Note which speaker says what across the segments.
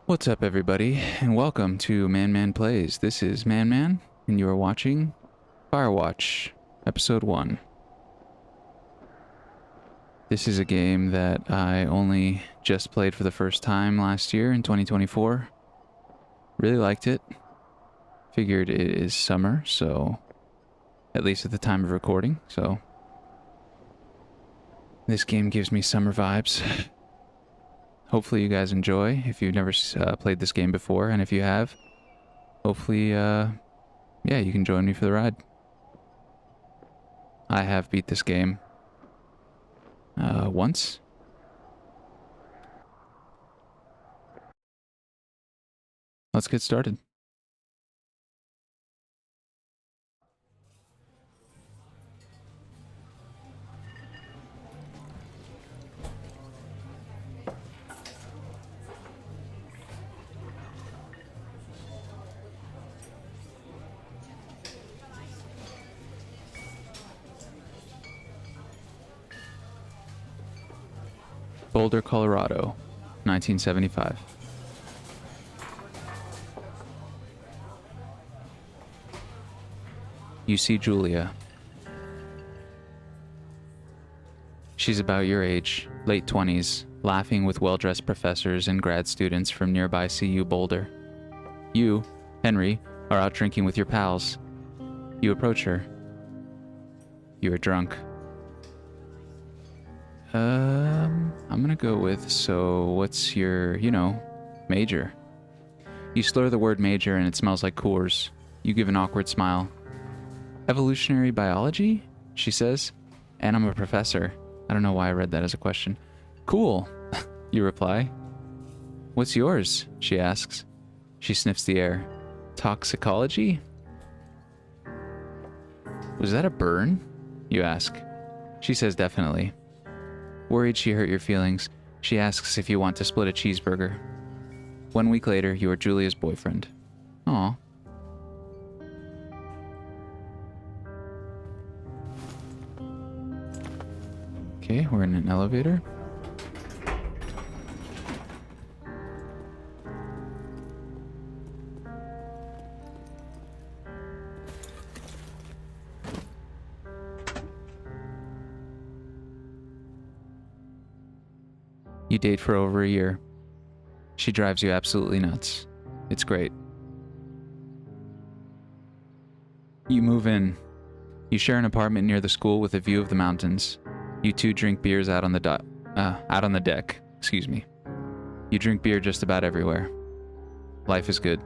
Speaker 1: What's up, everybody, and welcome to Man Plays. This is Man, and you are watching Firewatch, Episode 1. This is a game that I only just played for the first time last year in 2024. Really liked it. Figured it is summer, so at least at the time of recording, so this game gives me summer vibes. Hopefully you guys enjoy if you've never played this game before, and if you have, hopefully, yeah, you can join me for the ride. I have beat this game once. Let's get started. Boulder, Colorado, 1975. You see Julia. She's about your age, late 20s, laughing with well-dressed professors and grad students from nearby CU Boulder. You, Henry, are out drinking with your pals. You approach her. You are drunk. I'm gonna go with, so what's your, major? You slur the word major and it smells like Coors. You give an awkward smile. Evolutionary biology? She says. And I'm a professor. I don't know why I read that as a question. Cool, you reply. What's yours? She asks. She sniffs the air. Toxicology? Was that a burn? You ask. She says definitely. Worried she hurt your feelings, she asks if you want to split a cheeseburger. 1 week later, you are Julia's boyfriend. Aw. Okay, we're in an elevator. You date for over a year. She drives you absolutely nuts. It's great. You move in. You share an apartment near the school with a view of the mountains. You two drink beers out on the deck. Excuse me. You drink beer just about everywhere. Life is good.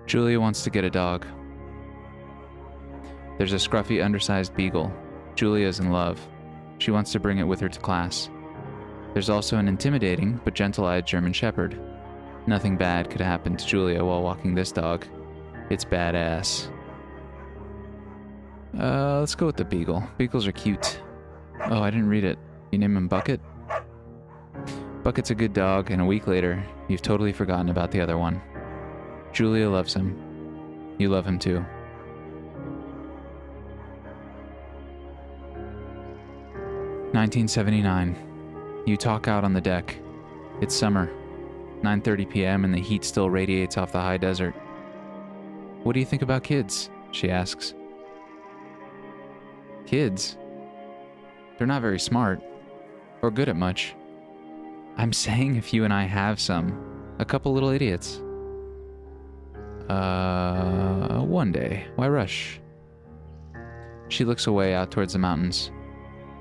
Speaker 1: Julia wants to get a dog. There's a scruffy, undersized beagle. Julia is in love. She wants to bring it with her to class. There's also an intimidating but gentle-eyed German Shepherd. Nothing bad could happen to Julia while walking this dog. It's badass. Let's go with the beagle. Beagles are cute. Oh, I didn't read it. You name him Bucket? Bucket's a good dog, and a week later, you've totally forgotten about the other one. Julia loves him. You love him too. "1979. You talk out on the deck. It's summer. 9:30 p.m. and the heat still radiates off the high desert. What do you think about kids? She asks. Kids? They're not very smart. Or good at much. I'm saying if you and I have some. A couple little idiots. One day. Why rush? She looks away out towards the mountains.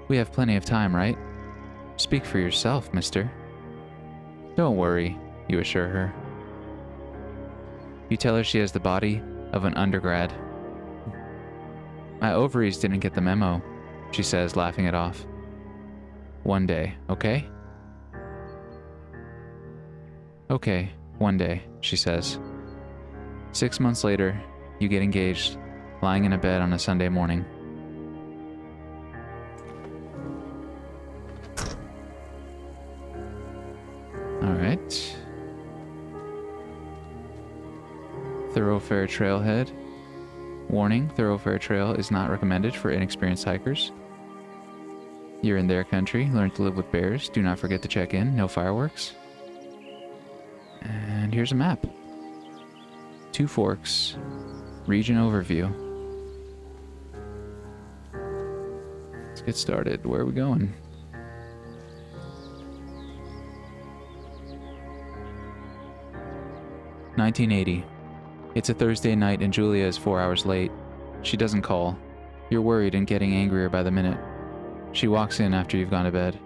Speaker 1: We have plenty of time, right? Speak for yourself, mister. Don't worry, you assure her. You tell her she has the body of an undergrad. My ovaries didn't get the memo, she says, laughing it off. One day, okay? Okay, one day, she says. 6 months later, you get engaged, lying in a bed on a Sunday morning. Alright. Thoroughfare trailhead. Warning, thoroughfare trail is not recommended for inexperienced hikers. You're in their country. Learn to live with bears. Do not forget to check in. No fireworks. And here's a map. 2 Forks. Region overview. Let's get started. Where are we going? "1980. It's a Thursday night and Julia is 4 hours late. She doesn't call. You're worried and getting angrier by the minute. She walks in after you've gone to bed.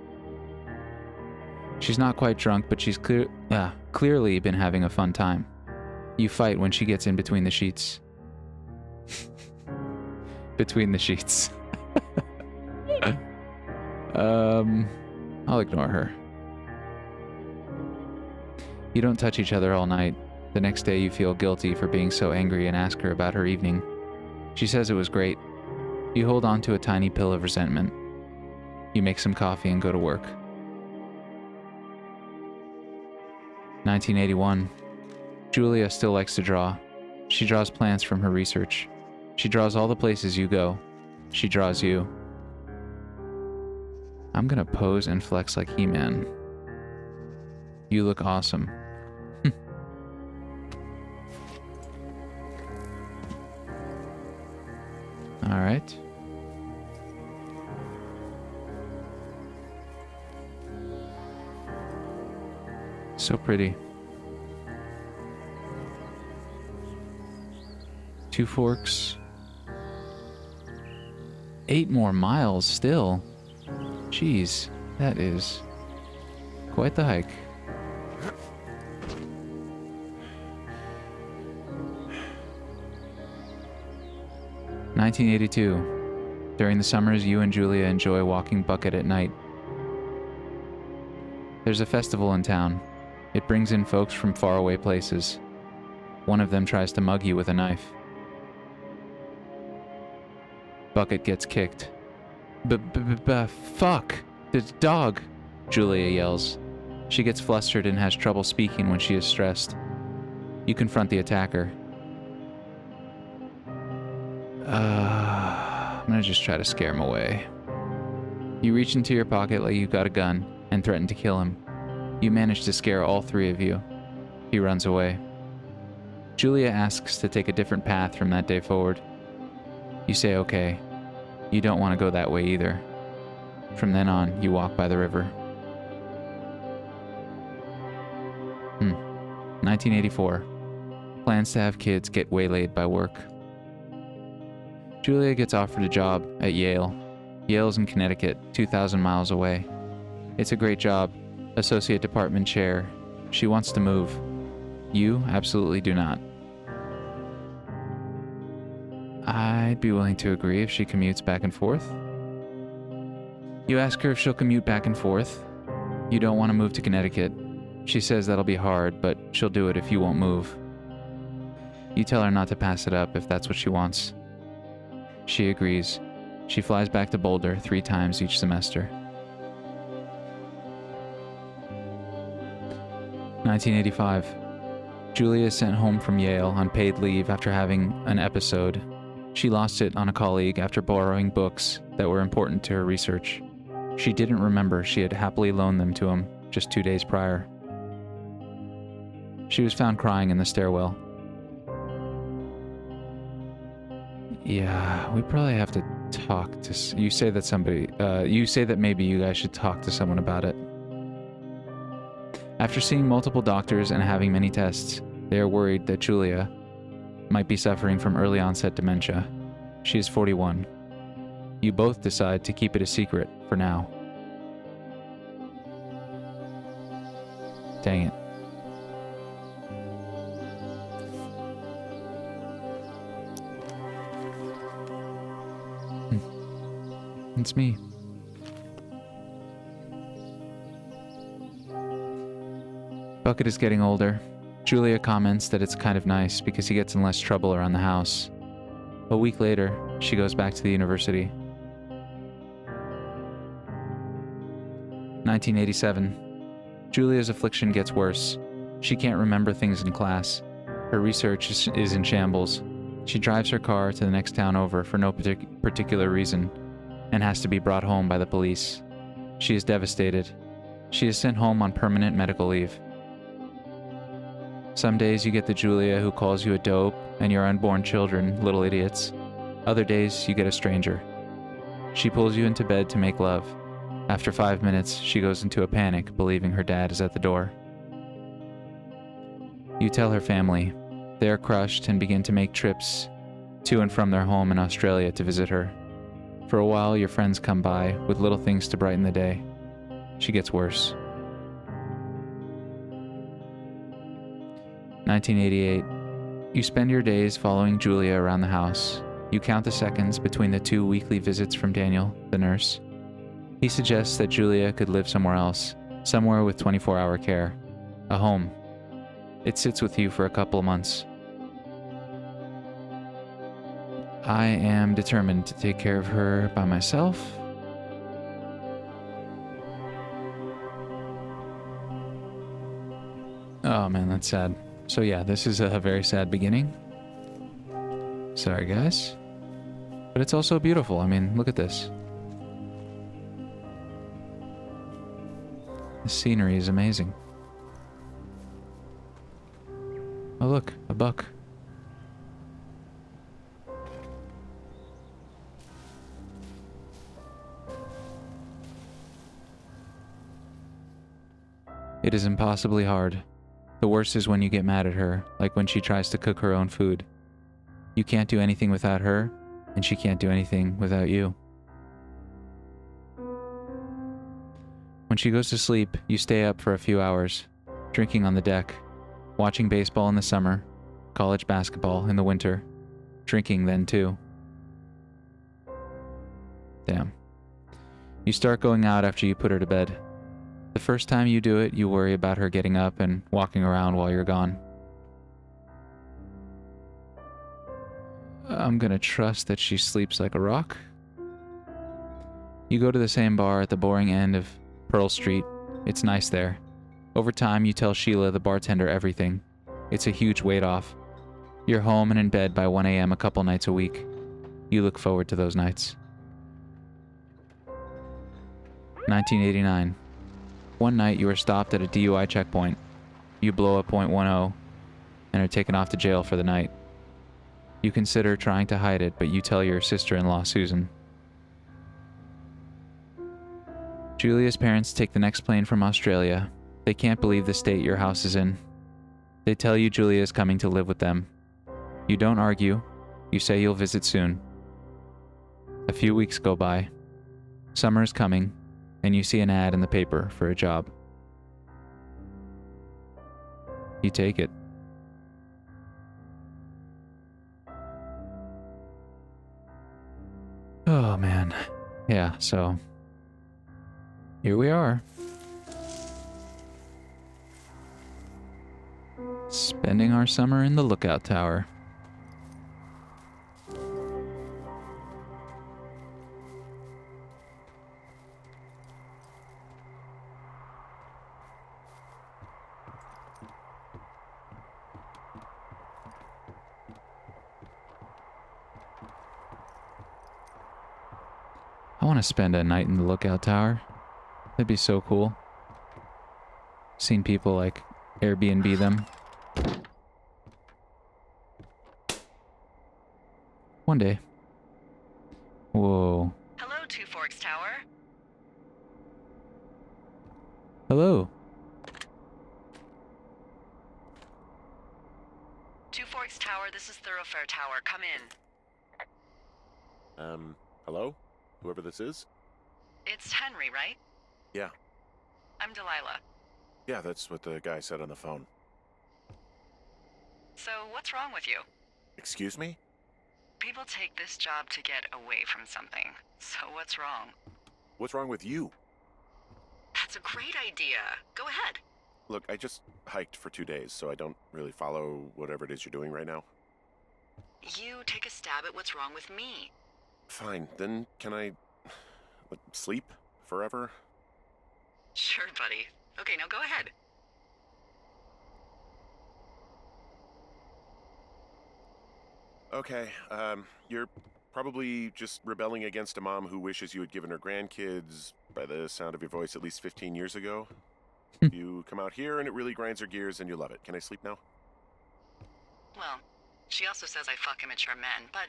Speaker 1: She's not quite drunk, but she's clearly been having a fun time. You fight when she gets in between the sheets. Between the sheets. I'll ignore her. You don't touch each other all night. The next day you feel guilty for being so angry and ask her about her evening. She says it was great. You hold on to a tiny pill of resentment. You make some coffee and go to work. 1981. Julia still likes to draw. She draws plants from her research. She draws all the places you go. She draws you. I'm gonna pose and flex like He-Man. You look awesome. All right. So pretty. 2 Forks. 8 more miles still. Jeez, that is quite the hike. "1982. During the summers, you and Julia enjoy walking Bucket at night. There's a festival in town. It brings in folks from faraway places. One of them tries to mug you with a knife. Bucket gets kicked. Fuck! The dog! Julia yells. She gets flustered and has trouble speaking when she is stressed. You confront the attacker. I'm gonna just try to scare him away. You reach into your pocket like you got a gun and threaten to kill him. You manage to scare all 3 of you. He runs away. Julia asks to take a different path from that day forward. You say okay. You don't want to go that way either. From then on, you walk by the river. 1984. Plans to have kids get waylaid by work. Julia gets offered a job at Yale. Yale's in Connecticut, 2,000 miles away. It's a great job. Associate department chair. She wants to move. You absolutely do not. I'd be willing to agree if she commutes back and forth. You ask her if she'll commute back and forth. You don't want to move to Connecticut. She says that'll be hard, but she'll do it if you won't move. You tell her not to pass it up if that's what she wants. She agrees. She flies back to Boulder 3 times each semester. 1985. Julia is sent home from Yale on paid leave after having an episode. She lost it on a colleague after borrowing books that were important to her research. She didn't remember she had happily loaned them to him just 2 days prior. She was found crying in the stairwell. Yeah, we probably have to talk to... You say that maybe you guys should talk to someone about it. After seeing multiple doctors and having many tests, they are worried that Julia might be suffering from early onset dementia. She is 41. You both decide to keep it a secret for now. Dang it. It's me. Bucket is getting older. Julia comments that it's kind of nice because he gets in less trouble around the house. A week later, she goes back to the university. 1987. Julia's affliction gets worse. She can't remember things in class. Her research is in shambles. She drives her car to the next town over for no particular reason and has to be brought home by the police. She is devastated. She is sent home on permanent medical leave. Some days you get the Julia who calls you a dope and your unborn children little idiots. Other days you get a stranger. She pulls you into bed to make love. After 5 minutes, she goes into a panic, believing her dad is at the door. You tell her family. They are crushed and begin to make trips to and from their home in Australia to visit her. For a while, your friends come by with little things to brighten the day. She gets worse. 1988. You spend your days following Julia around the house. You count the seconds between the 2 weekly visits from Daniel, the nurse. He suggests that Julia could live somewhere else, somewhere with 24-hour care. A home. It sits with you for a couple of months. I am determined to take care of her by myself. Oh man, that's sad. So yeah, this is a very sad beginning. Sorry guys. But it's also beautiful. I mean, look at this. The scenery is amazing. Oh look, a buck. It is impossibly hard. The worst is when you get mad at her, like when she tries to cook her own food. You can't do anything without her, and she can't do anything without you. When she goes to sleep, you stay up for a few hours, drinking on the deck, watching baseball in the summer, college basketball in the winter, drinking then too. Damn. You start going out after you put her to bed. The first time you do it, you worry about her getting up and walking around while you're gone. I'm gonna trust that she sleeps like a rock. You go to the same bar at the boring end of Pearl Street. It's nice there. Over time, you tell Sheila, the bartender, everything. It's a huge weight off. You're home and in bed by 1 a.m. a couple nights a week. You look forward to those nights. 1989. One night you are stopped at a DUI checkpoint. You blow a .10 and are taken off to jail for the night. You consider trying to hide it, but you tell your sister-in-law, Susan. Julia's parents take the next plane from Australia. They can't believe the state your house is in. They tell you Julia is coming to live with them. You don't argue. You say you'll visit soon. A few weeks go by. Summer is coming, and you see an ad in the paper for a job. You take it. Oh man. Yeah, so here we are. Spending our summer in the lookout tower. I want to spend a night in the lookout tower. That'd be so cool. Seen people like Airbnb them. One day. Whoa.
Speaker 2: Hello, Two Forks Tower.
Speaker 1: Hello.
Speaker 2: Two Forks Tower, this is Thoroughfare Tower. Come in.
Speaker 3: Hello? Whoever this is?
Speaker 2: It's Henry, right?
Speaker 3: Yeah.
Speaker 2: I'm Delilah.
Speaker 3: Yeah, that's what the guy said on the phone.
Speaker 2: So, what's wrong with you?
Speaker 3: Excuse me?
Speaker 2: People take this job to get away from something. So, what's wrong?
Speaker 3: What's wrong with you?
Speaker 2: That's a great idea. Go ahead.
Speaker 3: Look, I just hiked for 2 days, so I don't really follow whatever it is you're doing right now.
Speaker 2: You take a stab at what's wrong with me.
Speaker 3: Fine, then can I sleep forever?
Speaker 2: Sure, buddy. Okay, now go ahead.
Speaker 3: Okay, you're probably just rebelling against a mom who wishes you had given her grandkids by the sound of your voice, at least 15 years ago.
Speaker 1: Hmm.
Speaker 3: You come out here and it really grinds your gears and you love it. Can I sleep now?
Speaker 2: Well, she also says I fuck immature men, but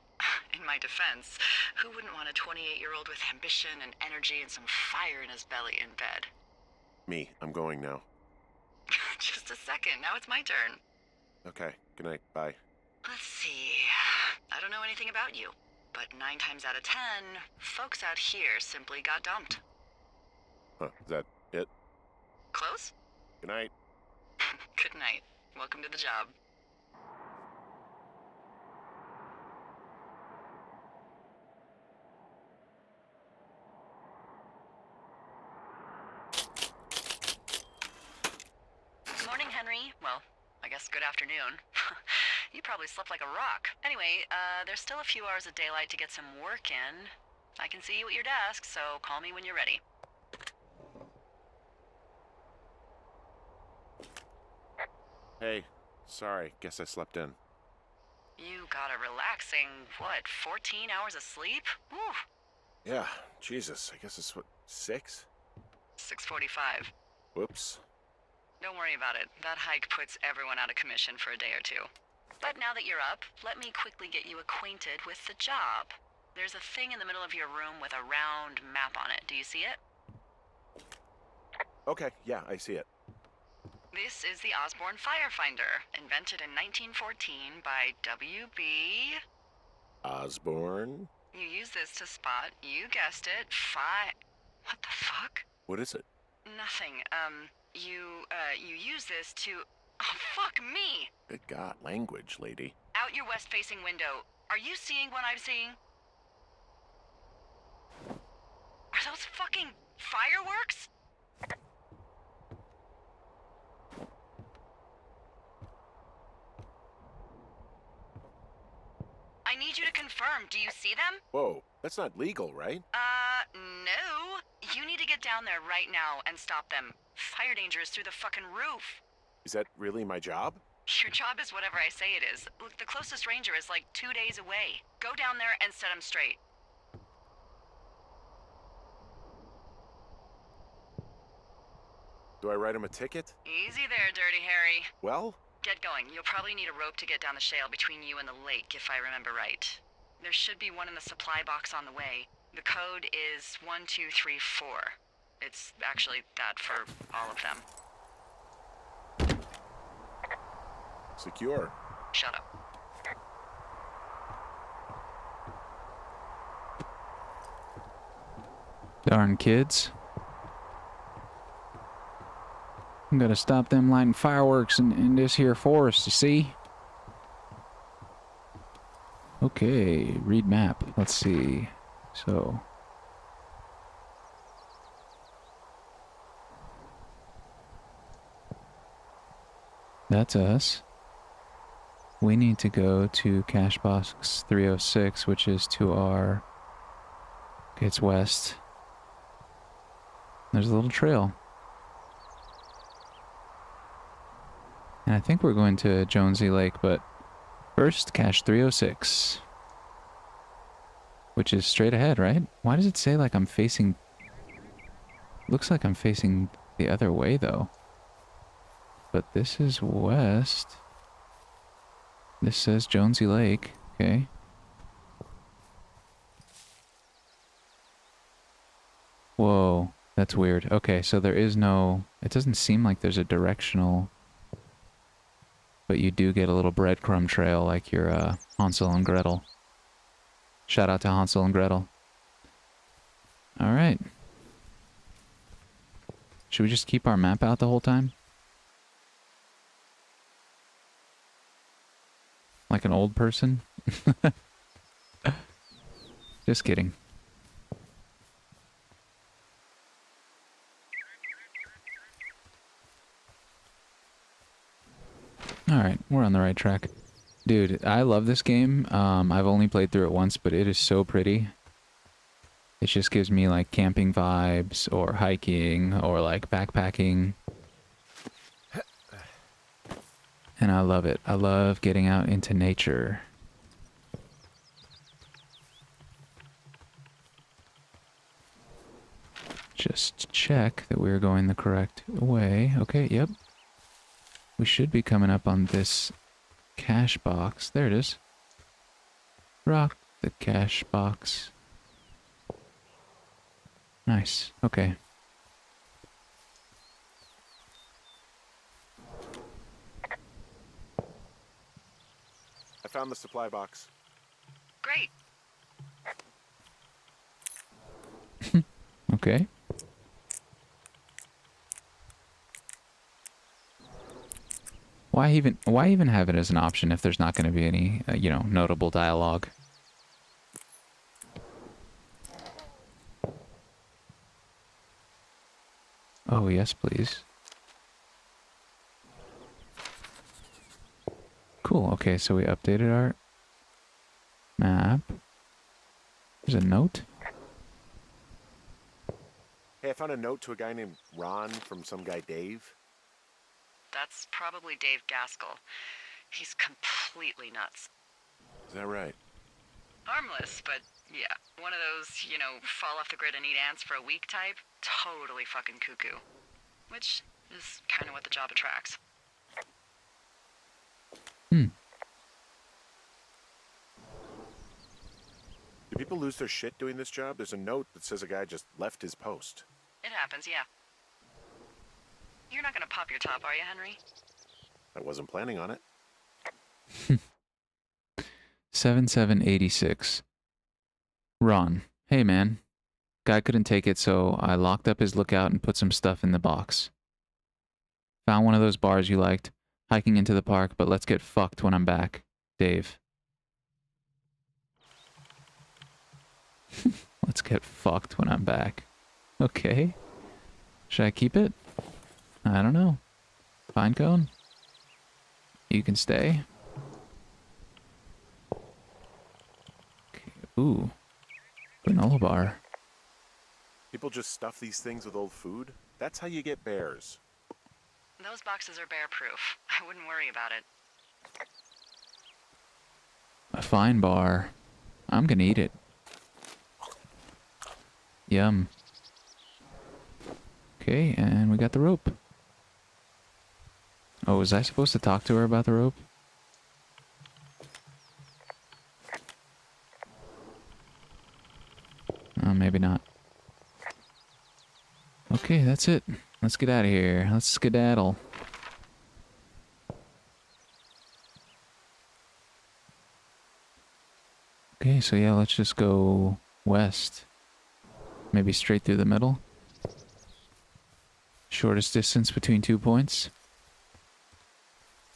Speaker 2: in my defense, who wouldn't want a 28-year-old with ambition and energy and some fire in his belly in bed?
Speaker 3: Me. I'm going now.
Speaker 2: Just a second, now it's my turn.
Speaker 3: Okay. Good night. Bye.
Speaker 2: Let's see. I don't know anything about you, but 9 times out of 10, folks out here simply got dumped.
Speaker 3: Huh. Is that it?
Speaker 2: Close?
Speaker 3: Good night.
Speaker 2: Good night. Welcome to the job. Morning, Henry. Well, I guess good afternoon. You probably slept like a rock. Anyway, there's still a few hours of daylight to get some work in. I can see you at your desk, so call me when you're ready.
Speaker 3: Hey. Sorry. Guess I slept in.
Speaker 2: You got a relaxing, 14 hours of sleep? Whew.
Speaker 3: Yeah. Jesus. I guess it's what, 6?
Speaker 2: 6:45.
Speaker 3: Whoops.
Speaker 2: Don't worry about it. That hike puts everyone out of commission for a day or two. But now that you're up, let me quickly get you acquainted with the job. There's a thing in the middle of your room with a round map on it. Do you see it?
Speaker 3: Okay. Yeah, I see it.
Speaker 2: This is the Osborne Firefinder, invented in 1914 by W.B.
Speaker 3: Osborne?
Speaker 2: You use this to spot, you guessed it, What the fuck?
Speaker 3: What is it?
Speaker 2: Nothing. You use this to... Oh, fuck me!
Speaker 3: Good God. Language, lady.
Speaker 2: Out your west-facing window. Are you seeing what I'm seeing? Are those fucking fireworks? I need you to confirm. Do you see them?
Speaker 3: Whoa. That's not legal, right?
Speaker 2: No. You need to get down there right now and stop them. Fire danger is through the fucking roof.
Speaker 3: Is that really my job?
Speaker 2: Your job is whatever I say it is. Look, the closest ranger is like 2 days away. Go down there and set him straight.
Speaker 3: Do I write him a ticket?
Speaker 2: Easy there, Dirty Harry.
Speaker 3: Well?
Speaker 2: Get going. You'll probably need a rope to get down the shale between you and the lake, if I remember right. There should be one in the supply box on the way. The code is 1234. It's actually that for all of them.
Speaker 3: Secure.
Speaker 2: Shut up.
Speaker 1: Darn kids. I'm gonna stop them lighting fireworks in this here forest, you see? Okay, read map. Let's see. So. That's us. We need to go to cache box 306, which is to our... Okay, it's west. There's a little trail. And I think we're going to Jonesy Lake, but first, cache 306. Which is straight ahead, right? Why does it say like I'm facing... Looks like I'm facing the other way, though. But this is west. This says Jonesy Lake. Okay. Whoa, that's weird. Okay, so there is no... It doesn't seem like there's a directional... But you do get a little breadcrumb trail like your Hansel and Gretel. Shout out to Hansel and Gretel. Alright. Should we just keep our map out the whole time? Like an old person? Just kidding. Alright, we're on the right track. Dude, I love this game. I've only played through it once, but it is so pretty. It just gives me like camping vibes, or hiking, or like backpacking. And I love it. I love getting out into nature. Just check that we're going the correct way. Okay, yep. We should be coming up on this cash box. There it is. Rock the cash box. Nice. Okay.
Speaker 3: I found the supply box.
Speaker 2: Great.
Speaker 1: Okay. Why even have it as an option if there's not going to be any, you know, notable dialogue? Oh, yes, please. Cool. Okay, so we updated our map. There's a note.
Speaker 3: Hey, I found a note to a guy named Ron from some guy Dave.
Speaker 2: That's probably Dave Gaskell. He's completely nuts.
Speaker 3: Is that right?
Speaker 2: Harmless, but yeah. One of those, you know, fall off the grid and eat ants for a week type. Totally fucking cuckoo. Which is kind of what the job attracts.
Speaker 3: Do people lose their shit doing this job? There's a note that says a guy just left his post.
Speaker 2: It happens, yeah. You're not gonna pop your top, are you, Henry?
Speaker 3: I wasn't planning on it.
Speaker 1: 7786. Ron. Hey, man. Guy couldn't take it, so I locked up his lookout and put some stuff in the box. Found one of those bars you liked. Hiking into the park, but let's get fucked when I'm back. Dave. Let's get fucked when I'm back. Okay. Should I keep it? I don't know. Pine cone? You can stay. Okay. Ooh. Granola bar.
Speaker 3: People just stuff these things with old food? That's how you get bears.
Speaker 2: Those boxes are bear-proof. I wouldn't worry about it.
Speaker 1: A fine bar. I'm gonna eat it. Yum. Okay, and we got the rope. Oh, was I supposed to talk to her about the rope? Oh, maybe not. Okay, that's it. Let's get out of here. Let's skedaddle. Okay, so yeah, let's just go west. Maybe straight through the middle. Shortest distance between 2 points.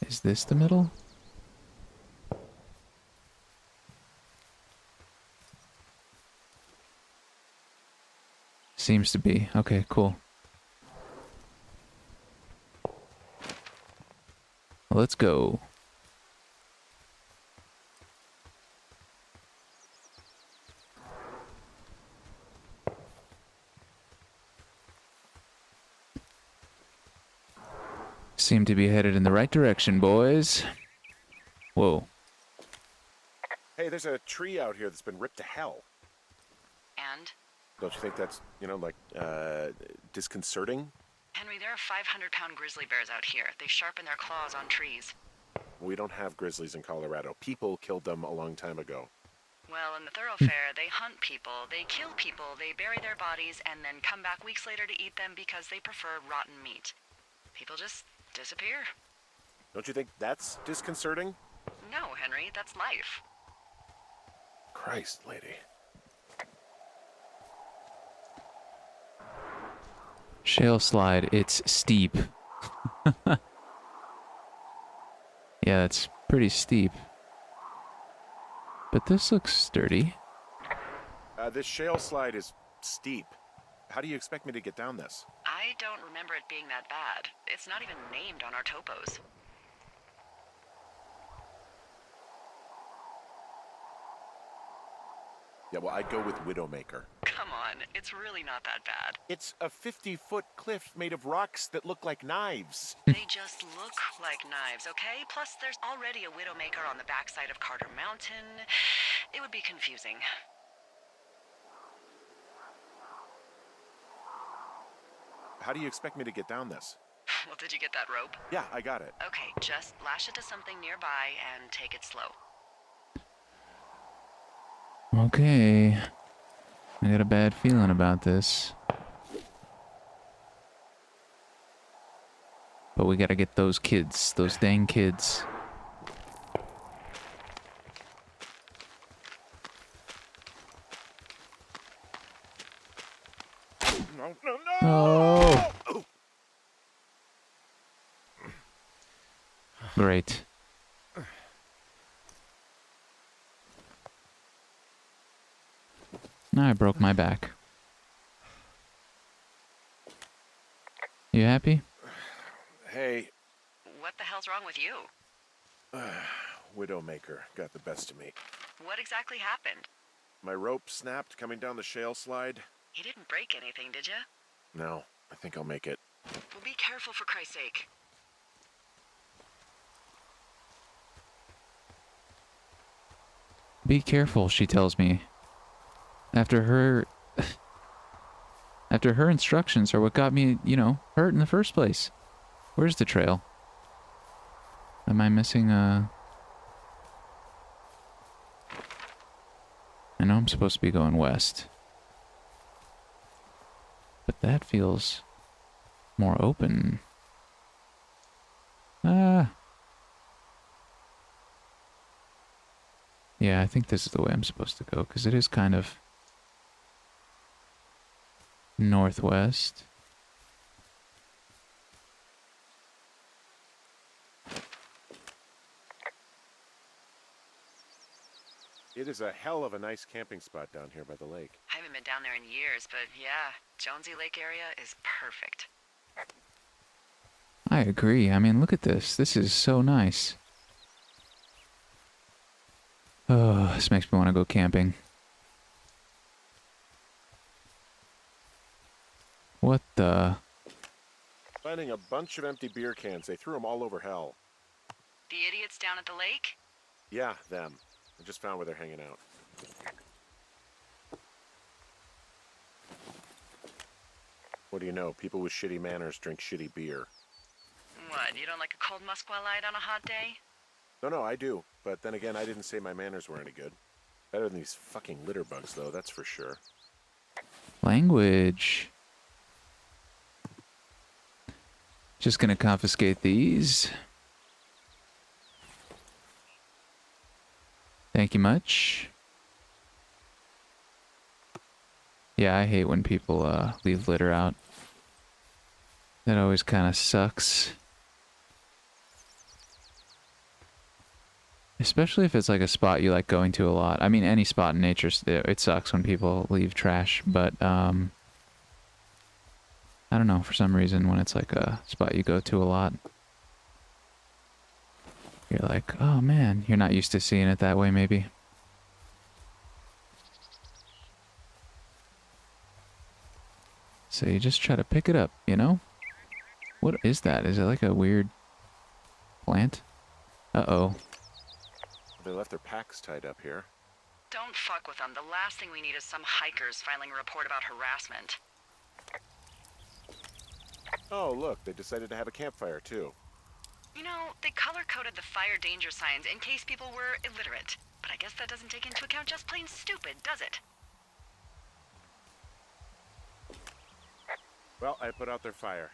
Speaker 1: Is this the middle? Seems to be. Okay, cool. Let's go. Seem to be headed in the right direction, boys. Whoa.
Speaker 3: Hey, there's a tree out here that's been ripped to hell.
Speaker 2: And?
Speaker 3: Don't you think that's, you know, like, disconcerting?
Speaker 2: Henry, there are 500-pound grizzly bears out here. They sharpen their claws on trees.
Speaker 3: We don't have grizzlies in Colorado. People killed them a long time ago.
Speaker 2: Well, in the thoroughfare, they hunt people, they kill people, they bury their bodies, and then come back weeks later to eat them because they prefer rotten meat. People just disappear.
Speaker 3: Don't you think that's disconcerting?
Speaker 2: No, Henry, that's life.
Speaker 3: Christ, lady.
Speaker 1: Shale slide, it's steep. Yeah, it's pretty steep. But this looks sturdy.
Speaker 3: This shale slide is steep. How do you expect me to get down this?
Speaker 2: I don't remember it being that bad. It's not even named on our topos.
Speaker 3: Yeah, well, I'd go with Widowmaker.
Speaker 2: Come on, it's really not that bad.
Speaker 3: It's a 50-foot cliff made of rocks that look like knives.
Speaker 2: They just look like knives, okay? Plus, there's already a Widowmaker on the backside of Carter Mountain. It would be confusing.
Speaker 3: How do you expect me to get down this?
Speaker 2: Well, did you get that rope?
Speaker 3: Yeah, I got it.
Speaker 2: Okay, just lash it to something nearby and take it slow.
Speaker 1: Okay. I got a bad feeling about this. But we gotta get those kids, those dang kids.
Speaker 3: No, no, no!
Speaker 1: Oh! Great. Now I broke my back. You happy?
Speaker 3: Hey,
Speaker 2: What the hell's wrong with you?
Speaker 3: Widowmaker got the best of me.
Speaker 2: What exactly happened?
Speaker 3: My rope snapped coming down the shale slide.
Speaker 2: You didn't break anything, did you?
Speaker 3: No, I think I'll make it.
Speaker 2: Well, be careful for Christ's sake.
Speaker 1: Be careful, she tells me. After her instructions are what got me, you know, hurt in the first place. Where's the trail? Am I missing a... I know I'm supposed to be going west. But that feels more open. Ah. Yeah, I think this is the way I'm supposed to go, because it is kind of northwest.
Speaker 3: It is a hell of a nice camping spot down here by the lake.
Speaker 2: I haven't been down there in years, but yeah, Jonesy Lake area is perfect.
Speaker 1: I agree. I mean, look at this. This is so nice. Oh, this makes me want to go camping. What the...
Speaker 3: Finding a bunch of empty beer cans. They threw them all over hell.
Speaker 2: The idiots down at the lake?
Speaker 3: Yeah, them. I just found where they're hanging out. What do you know? People with shitty manners drink shitty beer.
Speaker 2: What, you don't like a cold Musqua Light on a hot day?
Speaker 3: No, I do. But then again, I didn't say my manners were any good. Better than these fucking litter bugs, though, that's for sure.
Speaker 1: Language. Just gonna confiscate these. Thank you much. Yeah, I hate when people leave litter out. That always kind of sucks. Especially if it's like a spot you like going to a lot. I mean, any spot in nature, it sucks when people leave trash, but I don't know, for some reason when it's like a spot you go to a lot, you're like, oh man, you're not used to seeing it that way maybe. So you just try to pick it up, you know? What is that? Is it like a weird plant? Uh-oh.
Speaker 3: They left their packs tied up here.
Speaker 2: Don't fuck with them. The last thing we need is some hikers filing a report about harassment.
Speaker 3: Oh, look, they decided to have a campfire, too.
Speaker 2: You know, they color-coded the fire danger signs in case people were illiterate. But I guess that doesn't take into account just plain stupid, does it?
Speaker 3: Well, I put out their fire.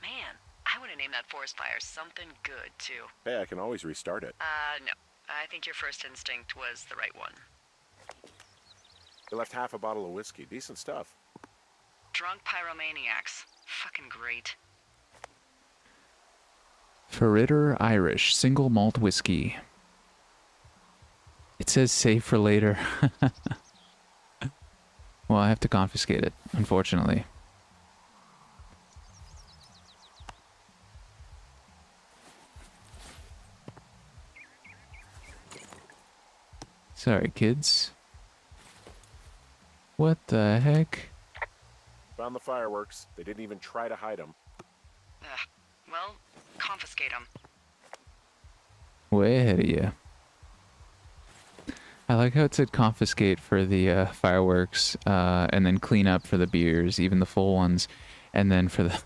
Speaker 2: Man, I would have named that forest fire something good, too.
Speaker 3: Hey, I can always restart it.
Speaker 2: No. I think your first instinct was the right one.
Speaker 3: They left half a bottle of whiskey. Decent stuff.
Speaker 2: Drunk pyromaniacs. Fucking great.
Speaker 1: Ferritter Irish single malt whiskey. It says save for later. Well, I have to confiscate it, unfortunately. Sorry, kids. What the heck?
Speaker 3: Found the fireworks. They didn't even try to hide them.
Speaker 2: Well, confiscate them.
Speaker 1: Way ahead of you. I like how it said confiscate for the fireworks, and then clean up for the beers, even the full ones. And then for the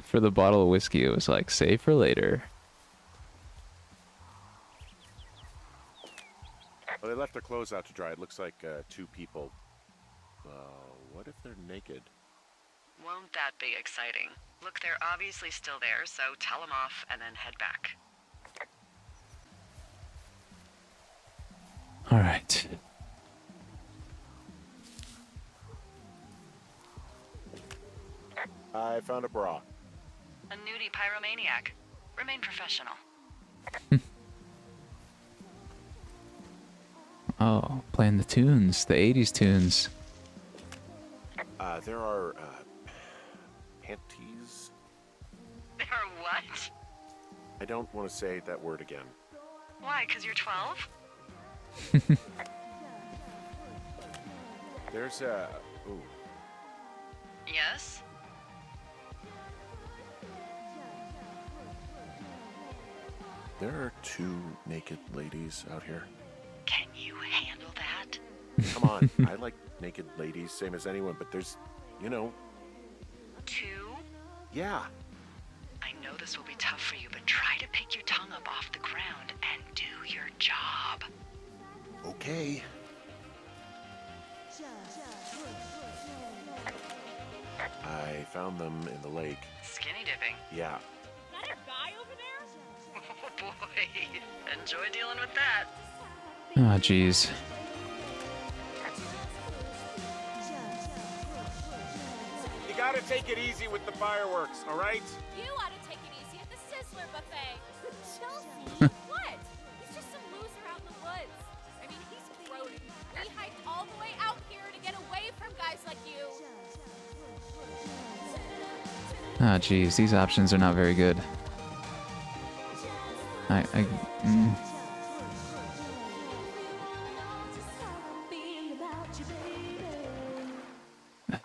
Speaker 1: for the bottle of whiskey, it was like, save for later.
Speaker 3: Well, they left their clothes out to dry. It looks like 2 people. What if they're naked?
Speaker 2: Won't that be exciting? Look, they're obviously still there, so tell them off and then head back.
Speaker 1: All right.
Speaker 3: I found a bra.
Speaker 2: A nudie pyromaniac. Remain professional.
Speaker 1: Oh, playing the tunes, the 80s tunes.
Speaker 3: There are panties.
Speaker 2: There are what?
Speaker 3: I don't want to say that word again.
Speaker 2: Why, 'cause you're 12?
Speaker 3: There's a... Ooh.
Speaker 2: Yes?
Speaker 3: There are 2 naked ladies out here.
Speaker 2: Can you handle that?
Speaker 3: Come on. I like naked ladies, same as anyone, but there's, you know...
Speaker 2: 2?
Speaker 3: Yeah.
Speaker 2: I know this will be tough for you, but try to pick your tongue up off the ground and do your job.
Speaker 3: Okay. I found them in the lake.
Speaker 2: Skinny dipping.
Speaker 3: Yeah.
Speaker 4: Is that your guy over there?
Speaker 2: Oh boy. Enjoy dealing with that.
Speaker 1: Oh, jeez.
Speaker 3: You gotta take it easy with the fireworks, all right?
Speaker 4: You ought to take it easy at the Sizzler buffet. Chelsea, what? He's just some loser out in the woods. I mean, he's groaning. We hiked all the way out here to get away from guys like you.
Speaker 1: Ah, jeez, these options are not very good.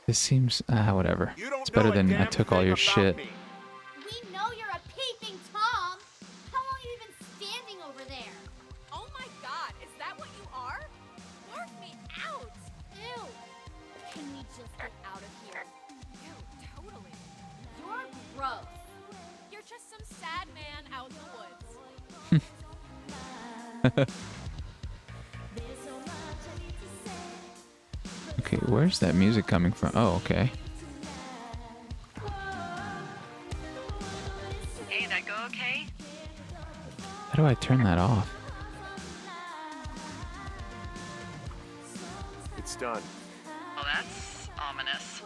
Speaker 1: This seems, whatever. It's better than I took all your shit.
Speaker 4: We know you're a peeping Tom. How long have you been standing over there? Oh my God, is that what you are? Barf me out. Ew. Can we just get out of here? Ew, totally. You're gross. You're just some sad man out in the woods.
Speaker 1: Okay, where's that music coming from? Oh, okay.
Speaker 2: Hey, that go okay?
Speaker 1: How do I turn that off?
Speaker 3: It's done.
Speaker 2: Well, that's ominous.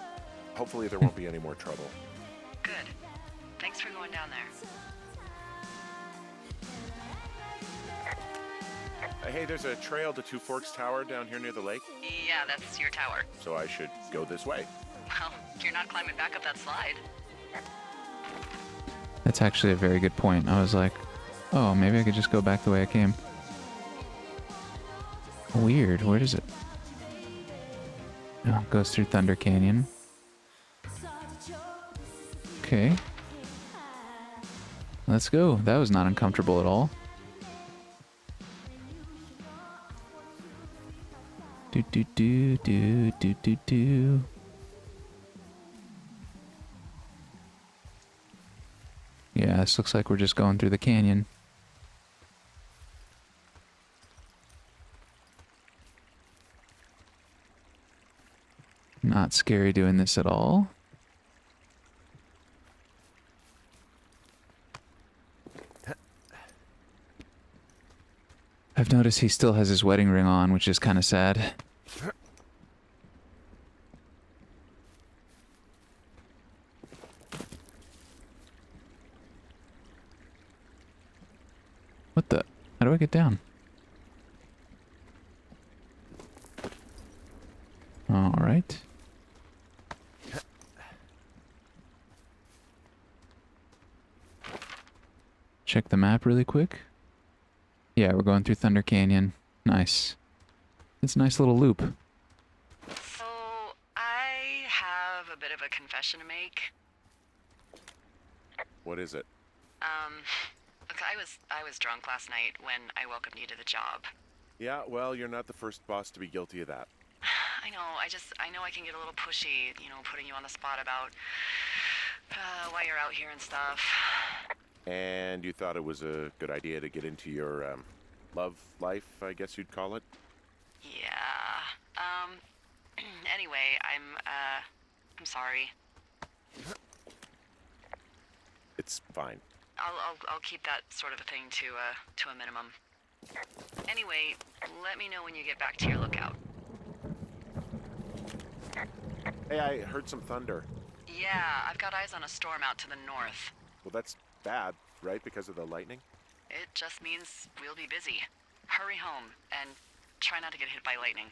Speaker 3: Hopefully there won't be any more trouble.
Speaker 2: Good. Thanks for going down there.
Speaker 3: Hey, there's a trail to Two Forks Tower down here near the lake,
Speaker 2: Yeah, that's your tower.
Speaker 3: so I should go this way.
Speaker 2: Well, you're not climbing back up that slide.
Speaker 1: That's actually a very good point. I was like, oh, maybe I could just go back the way I came. Weird. Where is it? Oh, it goes through Thunder Canyon. Okay. Let's go. That was not uncomfortable at all. Do do do do do do do. Yeah, this looks like we're just going through the canyon. Not scary doing this at all. I've noticed he still has his wedding ring on, which is kind of sad. What the? How do I get down? All right. Check the map really quick. Yeah, we're going through Thunder Canyon. Nice. It's a nice little loop.
Speaker 2: So, I have a bit of a confession to make.
Speaker 3: What is it?
Speaker 2: Look, I was drunk last night when I welcomed you to the job.
Speaker 3: Yeah, well, you're not the first boss to be guilty of that.
Speaker 2: I know I can get a little pushy, putting you on the spot about Why you're out here and stuff.
Speaker 3: And you thought it was a good idea to get into your love life, I guess you'd call it?
Speaker 2: Yeah. Anyway, I'm sorry.
Speaker 3: It's fine.
Speaker 2: I'll keep that sort of a thing to a minimum. Anyway, let me know when you get back to your lookout.
Speaker 3: Hey, I heard some thunder.
Speaker 2: Yeah, I've got eyes on a storm out to the north.
Speaker 3: Well, that's bad, right? Because of the lightning?
Speaker 2: It just means we'll be busy. Hurry home, and try not to get hit by lightning.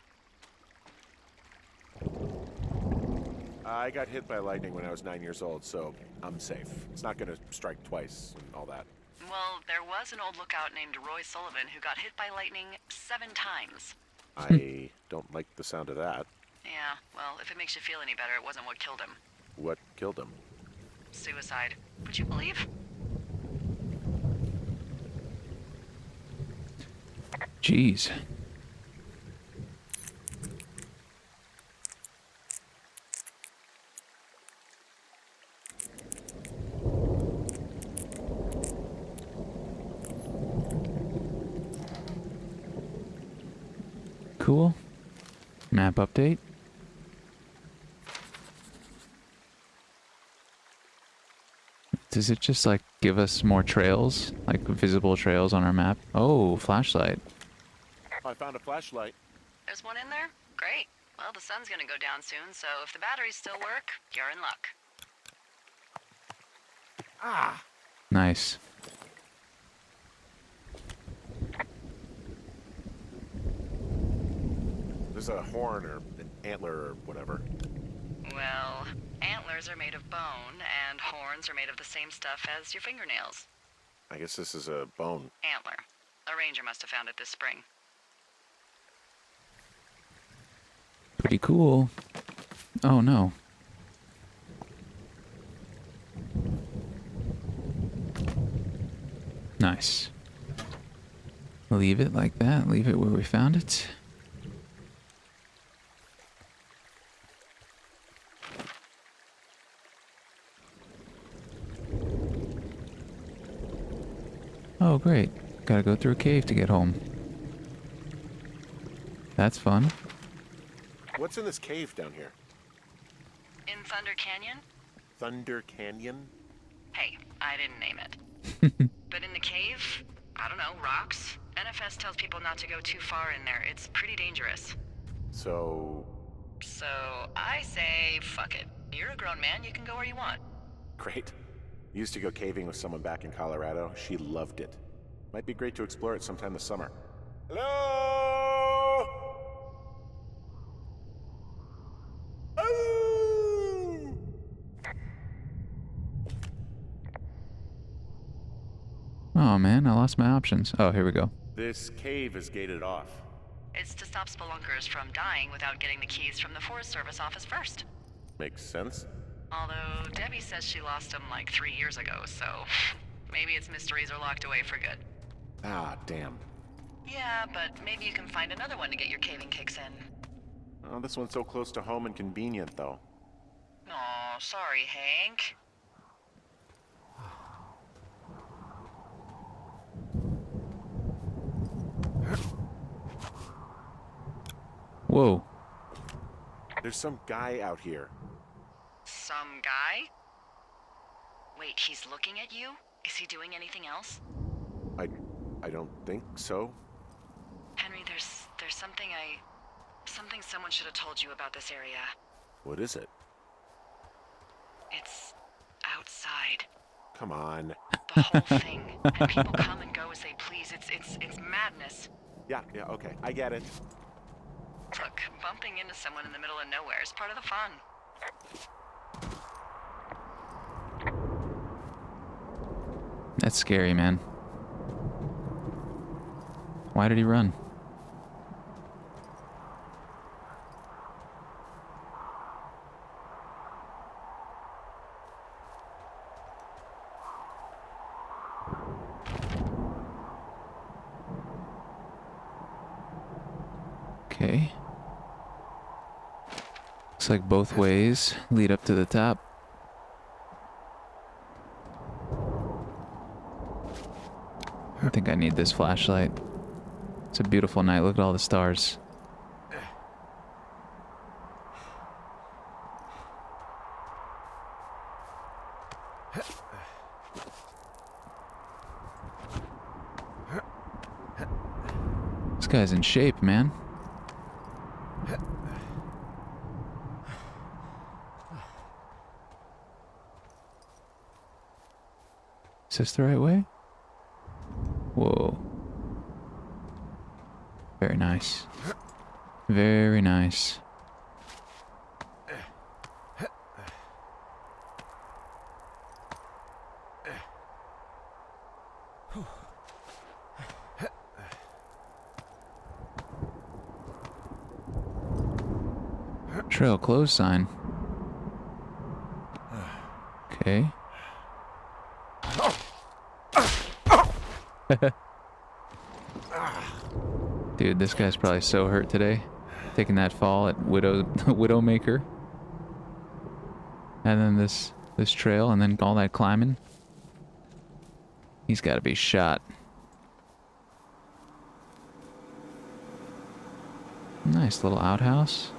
Speaker 3: I got hit by lightning when I was 9 years old, so I'm safe. It's not gonna strike twice and all that.
Speaker 2: Well, there was an old lookout named Roy Sullivan who got hit by lightning 7 times.
Speaker 3: I don't like the sound of that.
Speaker 2: Yeah, well, if it makes you feel any better, it wasn't what killed him.
Speaker 3: What killed him?
Speaker 2: Suicide. Would you believe?
Speaker 1: Jeez. Cool. Map update. Does it just like give us more trails? Like visible trails on our map? Oh, flashlight.
Speaker 3: I found a flashlight.
Speaker 2: There's one in there? Great. Well, the sun's gonna go down soon, so if the batteries still work, you're in luck.
Speaker 3: Ah!
Speaker 1: Nice.
Speaker 3: There's a horn or an antler or whatever.
Speaker 2: Well, antlers are made of bone, and horns are made of the same stuff as your fingernails.
Speaker 3: I guess this is a bone.
Speaker 2: Antler. A ranger must have found it this spring.
Speaker 1: Pretty cool. Oh no. Nice. Leave it like that. Leave it where we found it. Oh, great. Gotta go through a cave to get home. That's fun.
Speaker 3: What's in this cave down here?
Speaker 2: In Thunder Canyon?
Speaker 3: Thunder Canyon?
Speaker 2: Hey, I didn't name it. But in the cave, I don't know, rocks? NFS tells people not to go too far in there. It's pretty dangerous.
Speaker 3: So...
Speaker 2: So, I say, fuck it. You're a grown man, you can go where you want.
Speaker 3: Great. Used to go caving with someone back in Colorado. She loved it. Might be great to explore it sometime this summer. Hello? Oh!
Speaker 1: Oh man, I lost my options. Oh, here we go.
Speaker 3: This cave is gated off.
Speaker 2: It's to stop spelunkers from dying without getting the keys from the Forest Service office first.
Speaker 3: Makes sense.
Speaker 2: Although, Debbie says she lost them like 3 years ago, so maybe its mysteries are locked away for good.
Speaker 3: Ah, damn.
Speaker 2: Yeah, but maybe you can find another one to get your caving kicks in.
Speaker 3: Oh, this one's so close to home and convenient, though.
Speaker 2: Aw, sorry, Hank.
Speaker 1: Whoa.
Speaker 3: There's some guy out here.
Speaker 2: Some guy? Wait, he's looking at you? Is he doing anything else?
Speaker 3: I don't think so.
Speaker 2: Henry, there's something someone should have told you about this area.
Speaker 3: What is it?
Speaker 2: It's outside.
Speaker 3: Come on.
Speaker 2: The whole thing. And people come and go as they please. It's madness.
Speaker 3: Yeah, okay. I get it.
Speaker 2: Look, bumping into someone in the middle of nowhere is part of the fun.
Speaker 1: That's scary, man. Why did he run? Okay. Looks like both ways lead up to the top. I think I need this flashlight. It's a beautiful night. Look at all the stars. This guy's in shape, man. Is this the right way? Whoa. Very nice. Very nice. Trail closed sign. Okay. Dude, this guy's probably so hurt today. Taking that fall at Widowmaker. And then this trail and then all that climbing. He's got to be shot. Nice little outhouse.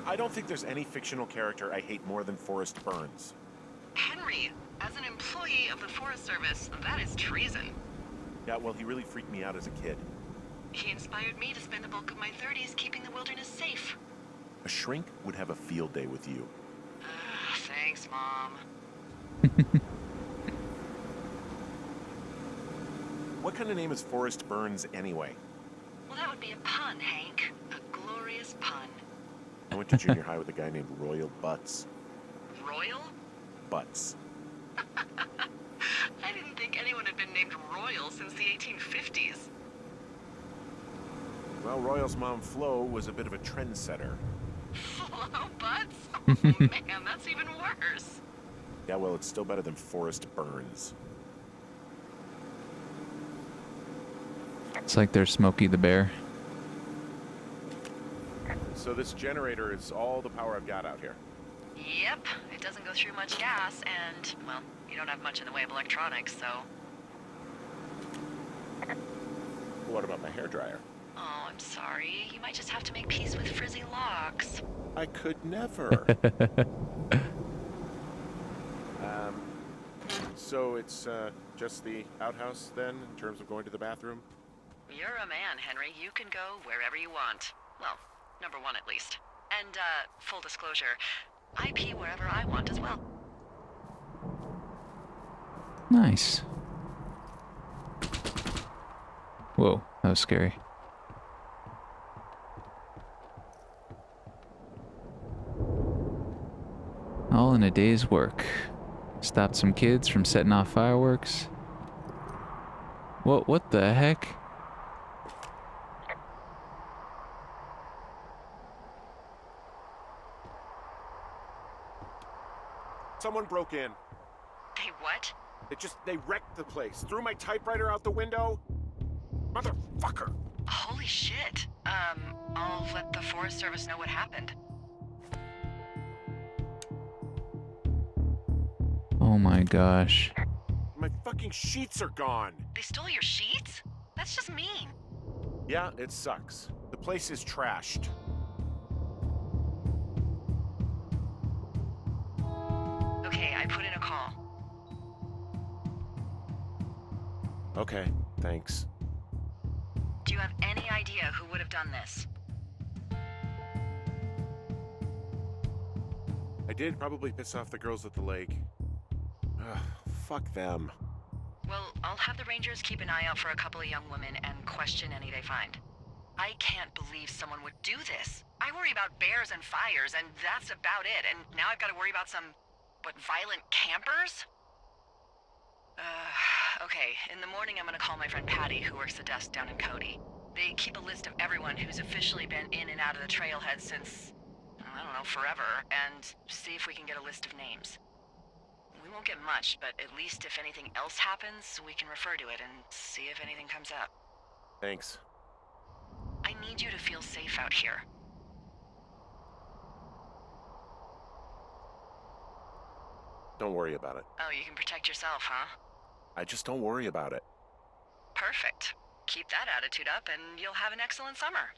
Speaker 3: I don't think there's any fictional character I hate more than Forrest Burns.
Speaker 2: Henry, as an employee of the Forest Service, that is treason.
Speaker 3: Yeah, well, he really freaked me out as a kid.
Speaker 2: He inspired me to spend the bulk of my 30s keeping the wilderness safe.
Speaker 3: A shrink would have a field day with you.
Speaker 2: Thanks, Mom.
Speaker 3: What kind of name is Forrest Burns anyway?
Speaker 2: Well, that would be a pun, Hank. A glorious pun.
Speaker 3: I went to junior high with a guy named Royal Butts.
Speaker 2: Royal?
Speaker 3: Butts.
Speaker 2: I didn't think anyone had been named Royal since the 1850s.
Speaker 3: Well, Royal's mom, Flo, was a bit of a trendsetter.
Speaker 2: Flo Butts? Oh, man, that's even worse.
Speaker 3: Yeah, well, it's still better than Forrest Burns.
Speaker 1: It's like they're Smokey the Bear.
Speaker 3: So this generator is all the power I've got out here.
Speaker 2: Yep, it doesn't go through much gas, and, well, you don't have much in the way of electronics, so...
Speaker 3: What about my hairdryer?
Speaker 2: Oh, I'm sorry. You might just have to make peace with frizzy locks.
Speaker 3: I could never. So it's just the outhouse then, in terms of going to the bathroom?
Speaker 2: You're a man, Henry. You can go wherever you want. Well, number one at least. And, full disclosure, I pee wherever I want as well.
Speaker 1: Nice. Whoa, that was scary. All in a day's work. Stopped some kids from setting off fireworks. What the heck?
Speaker 3: Someone broke in.
Speaker 2: They what?
Speaker 3: They wrecked the place. Threw my typewriter out the window. Motherfucker.
Speaker 2: Holy shit. I'll let the Forest Service know what happened.
Speaker 1: Oh my gosh.
Speaker 3: My fucking sheets are gone.
Speaker 2: They stole your sheets? That's just mean.
Speaker 3: Yeah, it sucks. The place is trashed.
Speaker 2: Okay, I put in a call.
Speaker 3: Okay, thanks.
Speaker 2: Do you have any idea who would have done this?
Speaker 3: I did probably piss off the girls at the lake. Ugh, fuck them.
Speaker 2: Well, I'll have the Rangers keep an eye out for a couple of young women and question any they find. I can't believe someone would do this. I worry about bears and fires, and that's about it. And now I've got to worry about some, violent campers? Okay, in the morning I'm gonna call my friend Patty, who works the desk down in Cody. They keep a list of everyone who's officially been in and out of the trailhead since, I don't know, forever, and see if we can get a list of names. We won't get much, but at least if anything else happens, we can refer to it and see if anything comes up.
Speaker 3: Thanks.
Speaker 2: I need you to feel safe out here.
Speaker 3: Don't worry about it.
Speaker 2: Oh, you can protect yourself, huh?
Speaker 3: I just don't worry about it.
Speaker 2: Perfect. Keep that attitude up and you'll have an excellent summer.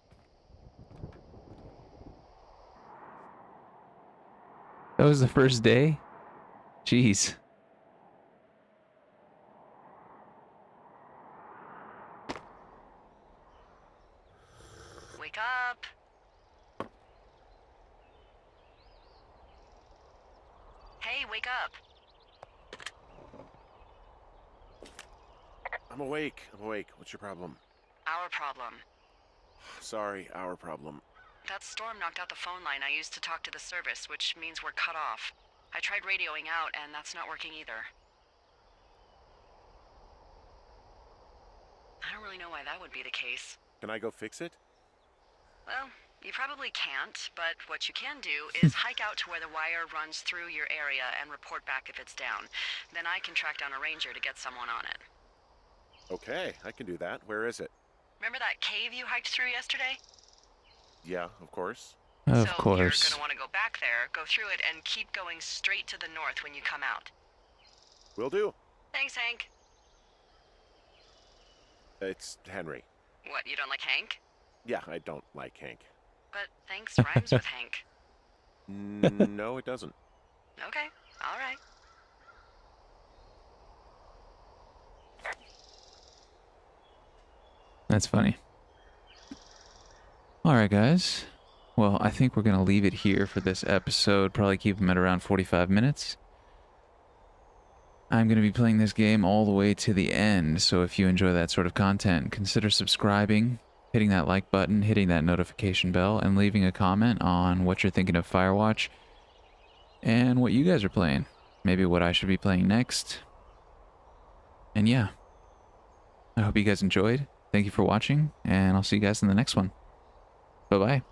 Speaker 1: That was the first day? Jeez.
Speaker 2: Wake up. Hey, wake up.
Speaker 3: I'm awake. I'm awake. What's your problem?
Speaker 2: Our problem.
Speaker 3: Sorry, our problem.
Speaker 2: That storm knocked out the phone line I used to talk to the service, which means we're cut off. I tried radioing out, and that's not working either. I don't really know why that would be the case.
Speaker 3: Can I go fix it?
Speaker 2: Well, you probably can't, but what you can do is hike out to where the wire runs through your area and report back if it's down. Then I can track down a ranger to get someone on it.
Speaker 3: Okay, I can do that. Where is it?
Speaker 2: Remember that cave you hiked through yesterday?
Speaker 3: Yeah, of course.
Speaker 1: Of
Speaker 2: So
Speaker 1: course.
Speaker 2: you're gonna want to go back there, go through it, and keep going straight to the north when you come out.
Speaker 3: Will do.
Speaker 2: Thanks, Hank.
Speaker 3: It's Henry.
Speaker 2: What, you don't like Hank?
Speaker 3: Yeah, I don't like Hank.
Speaker 2: But thanks rhymes with Hank.
Speaker 3: No, it doesn't.
Speaker 2: Okay, all right.
Speaker 1: That's funny. Alright, guys. Well, I think we're going to leave it here for this episode. Probably keep them at around 45 minutes. I'm going to be playing this game all the way to the end, so if you enjoy that sort of content, consider subscribing, hitting that like button, hitting that notification bell, and leaving a comment on what you're thinking of Firewatch and what you guys are playing. Maybe what I should be playing next. And yeah, I hope you guys enjoyed. Thank you for watching, and I'll see you guys in the next one. Bye-bye.